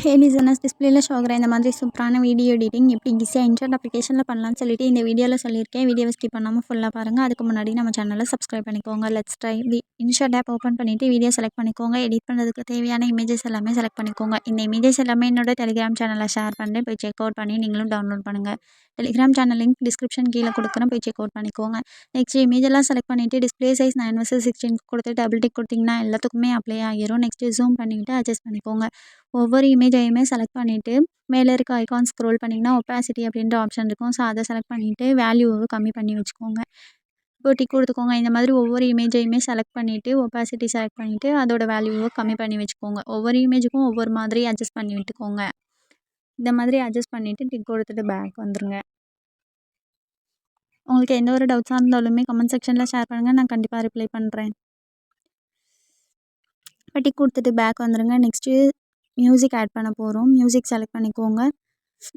Listeners டிஸ்பிளேல show ஆகுற இந்த மாதிரி சூப்பரான வீடியோ எடிட்டிங் எப்படி ஈஸியாக இன்ஸ்டன்ட் அப்ளிகேஷனில் பண்ணலாம்னு சொல்லிட்டு இந்த வீடியோவில் சொல்லியிருக்கேன். வீடியோவை ஸ்கிப் பண்ணாமல் ஃபுல்லாக பாருங்கள். அதுக்கு முன்னாடி நம்ம சேனலை சப்ஸ்கிரைப் பண்ணிக்கோங்க. Let's try instant app open பண்ணிவிட்டு வீடியோ செலக்ட் பண்ணிக்கோங்க. எடிட் பண்ணுறதுக்கு தேவையான இமேஜஸ் எல்லாமே செலக்ட் பண்ணிக்கோங்க. இந்த இமேஜஸ் எல்லாமே என்னோட டெலிகிராம் சேனலில் ஷேர் பண்ணுறேன். போய் செக் அவுட் பண்ணி நீங்களும் டவுன்லோட் பண்ணுங்கள். டெலிகிராம் சேனல் லிங்க் டிஸ்கிரிப்ஷன் கீழே கொடுக்குறேன். போய் செக் அவுட் பண்ணிக்கோங்க. நெக்ஸ்ட் இமேஜ் எல்லாம் செலக்ட் பண்ணிவிட்டு டிஸ்பிளே சைஸ் 9:16 கொடுத்து டபுள் டிக் கொடுத்தீங்கன்னா எல்லாத்துக்குமே அப்ளை ஆகிரும். நெக்ஸ்ட்டு ஜூம் பண்ணிவிட்டு அட்ஜஸ்ட் பண்ணிக்கோங்க. ஒவ்வொரு இமேஜையுமே செலக்ட் பண்ணிவிட்டு மேலே இருக்க ஐகான் ஸ்க்ரோல் பண்ணிங்கன்னா ஒப்பாசிட்டி அப்படின்ற ஆப்ஷன் இருக்கும். ஸோ அதை செலக்ட் பண்ணிவிட்டு வேல்யூவை கம்மி பண்ணி வச்சுக்கோங்க. இப்போ டிக் கொடுத்துக்கோங்க. இந்த மாதிரி ஒவ்வொரு இமேஜையுமே செலக்ட் பண்ணிவிட்டு ஒப்பாசிட்டி செலக்ட் பண்ணிவிட்டு அதோட வேல்யூவை கம்மி பண்ணி வச்சுக்கோங்க. ஒவ்வொரு இமேஜுக்கும் ஒவ்வொரு மாதிரி அட்ஜஸ்ட் பண்ணி விட்டுக்கோங்க. இந்த மாதிரி அட்ஜஸ்ட் பண்ணிவிட்டு டிக் கொடுத்துட்டு பேக் வந்துருங்க. உங்களுக்கு எந்த ஒரு டவுட்ஸாக இருந்தாலுமே கமெண்ட் செக்ஷனில் ஷேர் பண்ணுங்கள். நான் கண்டிப்பாக ரிப்ளை பண்ணுறேன். இப்போ டிக் கொடுத்துட்டு பேக் வந்துருங்க. நெக்ஸ்ட்டு மியூசிக் ஆட் பண்ண போகிறோம். மியூசிக் செலக்ட் பண்ணிக்கோங்க.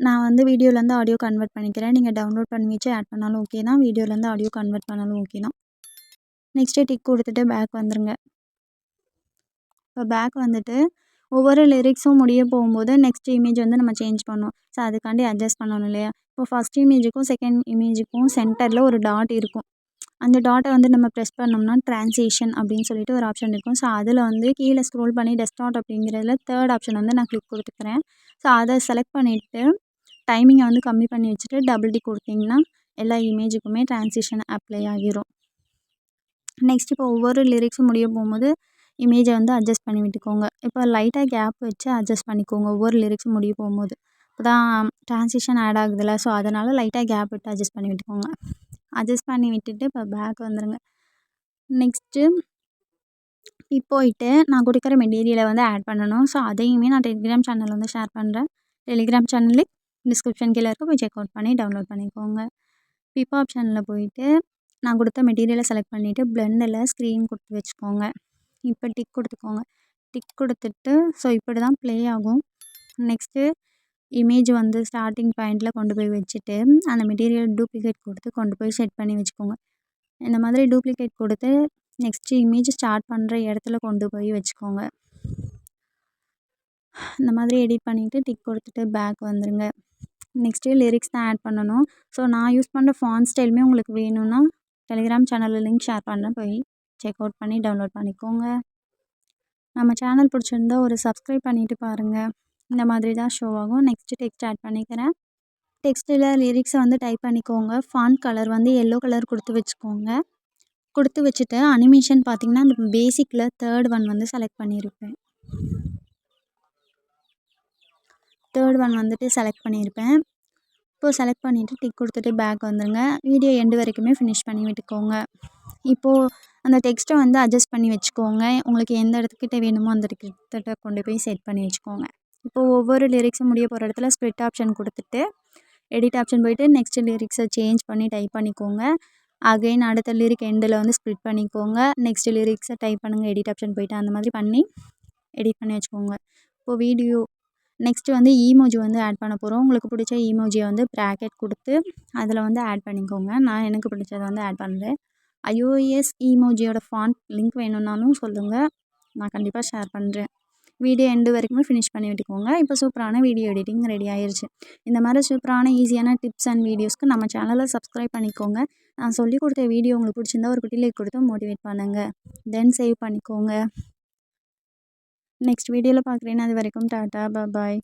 நான் வந்து வீடியோலேருந்து ஆடியோ கன்வெர்ட் பண்ணிக்கிறேன். நீங்கள் டவுன்லோட் பண்ணி வச்சு ஆட் பண்ணாலும் ஓகே தான். வீடியோலேருந்து ஆடியோ கன்வெர்ட் பண்ணாலும் ஓகே தான். நெக்ஸ்ட்டு டிக் கொடுத்துட்டு பேக் வந்துருங்க. இப்போ பேக் வந்துட்டு ஒவ்வொரு லிரிக்ஸும் முடிய போகும்போது நெக்ஸ்ட் இமேஜ் வந்து நம்ம சேஞ்ச் பண்ணோம். ஸோ அதுக்காண்டி அட்ஜஸ்ட் பண்ணணும் இல்லையா? இப்போ ஃபஸ்ட் இமேஜுக்கும் செகண்ட் இமேஜுக்கும் சென்டரில் ஒரு டாட் இருக்கும். அந்த டாட்டை வந்து நம்ம ப்ரெஸ் பண்ணோம்னா ட்ரான்சிஷன் அப்படின்னு சொல்லிட்டு ஒரு ஆப்ஷன் இருக்கும். ஸோ அதில் வந்து கீழே ஸ்க்ரோல் பண்ணி டெஸ்க்டாப் அப்படிங்கிறதுல தேர்ட் ஆப்ஷன் வந்து நான் கிளிக் கொடுத்துக்கிறேன். ஸோ அதை செலக்ட் பண்ணிவிட்டு டைமிங்கை வந்து கம்மி பண்ணி வச்சுட்டு டபுள் டிக் கொடுத்தீங்கன்னா எல்லா இமேஜுக்குமே ட்ரான்சிஷன் அப்ளை ஆகிரும். நெக்ஸ்ட் இப்போ ஒவ்வொரு லிரிக்ஸும் முடிய போகும்போது இமேஜை வந்து அட்ஜஸ்ட் பண்ணி விட்டுக்கோங்க. இப்போ லைட்டாக கேப் வச்சு அட்ஜஸ்ட் பண்ணிக்கோங்க ஒவ்வொரு லிரிக்ஸும் முடிய போகும்போது. இப்போ தான் ட்ரான்சிஷன் ஆட் ஆகுதுல்ல, ஸோ அதனால் லைட்டாக கேப் விட்டு அட்ஜஸ்ட் பண்ணி விட்டுக்கோங்க. அட்ஜஸ்ட் பண்ணி விட்டுட்டு இப்போ பேக் வந்துடுங்க. நெக்ஸ்ட்டு போயிட்டு நான் கொடுக்குற மெட்டீரியலை வந்து ஆட் பண்ணணும். ஸோ அதையுமே நான் டெலிகிராம் சேனலில் வந்து ஷேர் பண்ணுறேன். டெலிகிராம் சேனல் டிஸ்கிரிப்ஷன் கீழே இருக்க போய் செக் அவுட் பண்ணி டவுன்லோட் பண்ணிக்கோங்க. பிப் ஆப்ஷனில் போயிட்டு நான் கொடுத்த மெட்டீரியலை செலக்ட் பண்ணிவிட்டு பிளெண்டில் ஸ்க்ரீன் கொடுத்து வச்சுக்கோங்க. இப்போ டிக் கொடுத்துக்கோங்க. டிக் கொடுத்துட்டு ஸோ இப்படி தான் ப்ளே ஆகும். நெக்ஸ்ட்டு இமேஜ் வந்து ஸ்டார்டிங் பாயிண்டில் கொண்டு போய் வச்சுட்டு அந்த மெட்டீரியல் டூப்ளிகேட் கொடுத்து கொண்டு போய் செட் பண்ணி வச்சுக்கோங்க. இந்த மாதிரி டூப்ளிகேட் கொடுத்து நெக்ஸ்ட்டு இமேஜ் ஸ்டார்ட் பண்ணுற இடத்துல கொண்டு போய் வச்சுக்கோங்க. இந்த மாதிரி எடிட் பண்ணிவிட்டு டிக் கொடுத்துட்டு பேக் வந்துடுங்க. நெக்ஸ்ட்டு லிரிக்ஸ் தான் ஆட் பண்ணணும். ஸோ நான் யூஸ் பண்ணுற ஃபாண்ட் ஸ்டைலுமே உங்களுக்கு வேணும்னா டெலிகிராம் சேனலில் லிங்க் ஷேர் பண்ணுறேன். போய் செக் அவுட் பண்ணி டவுன்லோட் பண்ணிக்கோங்க. நம்ம சேனல் பிடிச்சிருந்தா ஒரு சப்ஸ்கிரைப் பண்ணிவிட்டு பாருங்கள். இந்த மாதிரி தான் ஷோ ஆகும். நெக்ஸ்ட்டு டெக்ஸ்ட் ஆட் பண்ணிக்கிறேன். டெக்ஸ்ட்டில் லிரிக்ஸை வந்து டைப் பண்ணிக்கோங்க. ஃபாண்ட் கலர் வந்து எல்லோ கலர் கொடுத்து வச்சுக்கோங்க. கொடுத்து வச்சுட்டு அனிமேஷன் பார்த்திங்கன்னா அந்த பேசிக்கில் தேர்ட் ஒன் வந்து செலக்ட் பண்ணியிருப்பேன். தேர்ட் ஒன் வந்துட்டு செலக்ட் பண்ணியிருப்பேன். இப்போது செலக்ட் பண்ணிவிட்டு டிக் கொடுத்துட்டு பேக் வந்துடுங்க. வீடியோ எண்டு வரைக்குமே ஃபினிஷ் பண்ணி விட்டுக்கோங்க. இப்போது அந்த டெக்ஸ்ட்டை வந்து அட்ஜஸ்ட் பண்ணி வச்சுக்கோங்க. உங்களுக்கு எந்த இடத்துக்கிட்ட வேணுமோ அந்த இடத்துக்கிட்ட கொண்டு போய் செட் பண்ணி வச்சுக்கோங்க. இப்போது ஒவ்வொரு லிரிக்ஸும் முடிய போகிற இடத்துல ஸ்ப்ளிட் ஆப்ஷன் கொடுத்துட்டு எடிட் ஆப்ஷன் போய்ட்டு நெக்ஸ்ட் லிரிக்ஸை சேஞ்ச் பண்ணி டைப் பண்ணிக்கோங்க. அகைன் அடுத்த லிரிக் எண்டில் வந்து ஸ்ப்ளிட் பண்ணிக்கோங்க. நெக்ஸ்ட் லிரிக்ஸை டைப் பண்ணுங்கள். எடிட் ஆப்ஷன் போய்ட்டு அந்த மாதிரி பண்ணி எடிட் பண்ணி வச்சுக்கோங்க. இப்போது வீடியோ நெக்ஸ்ட்டு வந்து ஈமோஜி வந்து ஆட் பண்ண போகிறோம். உங்களுக்கு பிடிச்ச ஈமோஜியை வந்து ப்ராக்கெட் கொடுத்து அதில் வந்து ஆட் பண்ணிக்கோங்க. நான் எனக்கு பிடிச்சதை வந்து ஆட் பண்ணுறேன். iOS ஈமோஜியோட ஃபாண்ட் லிங்க் வேணும்னாலும் சொல்லுங்கள். நான் கண்டிப்பாக ஷேர் பண்ணுறேன். வீடியோ எண்டு வரைக்குமே ஃபினிஷ் பண்ணி விட்டுக்கோங்க. இப்போ சூப்பரான வீடியோ எடிட்டிங் ரெடி ஆயிடுச்சு. இந்த மாதிரி சூப்பரான ஈஸியான டிப்ஸ் அண்ட் வீடியோஸ்க்கு நம்ம சேனலை சப்ஸ்கிரைப் பண்ணிக்கோங்க. நான் சொல்லிக் கொடுத்த வீடியோ உங்களுக்கு பிடிச்சிருந்தா ஒரு குட்டி லைக் கொடுத்து மோட்டிவேட் பண்ணுங்கள். தென் சேவ் பண்ணிக்கோங்க. நெக்ஸ்ட் வீடியோவில் பார்க்குறேன். அது வரைக்கும் டாட்டா பாய்.